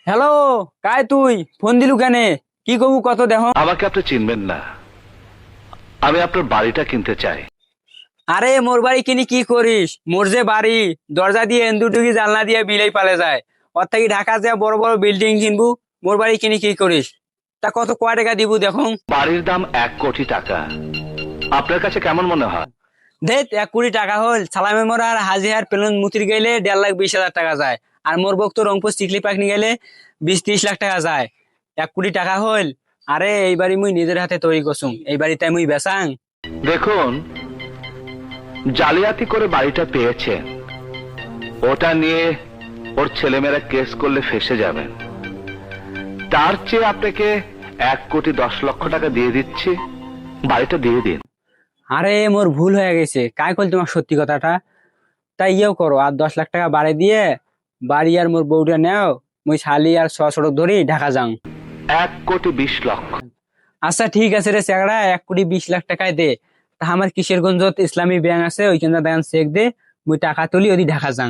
Hello, কাই তুই phone দিলু কেনে? কি কবু কত দেহ? আমাকে আপনি চিনবেন না। আমি আপনার বাড়িটা কিনতে চাই। আরে মোর বাড়ি কিনি কি করিস? মোর যে বাড়ি, দরজা দিয়ে এন্দু ঢুকি জানলা দিয়ে বিলেই পালে যায়। ওর থেকে ঢাকা যা বড় বড় বিল্ডিং কিনবু। মোর বাড়ি কিনি কি করিস? তা কত কয় টাকা দিবু দেখুন? বাড়ির দাম 1 কোটি টাকা। আপনার কাছে কেমন মনে হয়? দেখ 1 কোটি টাকা হল সালামে মোর আর হাজিহার পেলন মুতির গেলে 1,20,000 টাকা যায়। আর মোর বক তো রংপুর চিকলি পাক নিয়ে গেলে 20-30 লাখ টাকা যায়। 1 কোটি টাকা হল। আরে এই বাড়ি মুই নিজের হাতে তৈরি করছুম, এই বাড়িতে মুই বেসাং। দেখুন, জালিয়াতি করে বাড়িটা পেয়েছেন, ওটা নিয়ে ওর ছেলেমেয়েরা কেস করলে ফেসে যাবেন। তার চেয়ে আপনাকে 1,10,00,000 টাকা দিয়ে দিচ্ছি, বাড়িটা দিয়ে দিন। আরে মোর ভুল হয়ে গেছে, কাই কল তোমার সত্যি কথাটা। তাই ইয়েও করো, আর 10 লাখ টাকা বাড়ি দিয়ে বাড়ি আর মোর বউটা নেও। মুই শালি আর সড়ক ধরি ঢাকা যাং। 1,20,00,000। আচ্ছা ঠিক আছে রে চেগড়া, 1,20,00,000 টাকায় দে। তা আমার কিশোরগঞ্জত ইসলামী ব্যাংক আছে, ওইখানে দেন চেক দে। মুই টাকা তুলি ওদি ঢাকা যাং।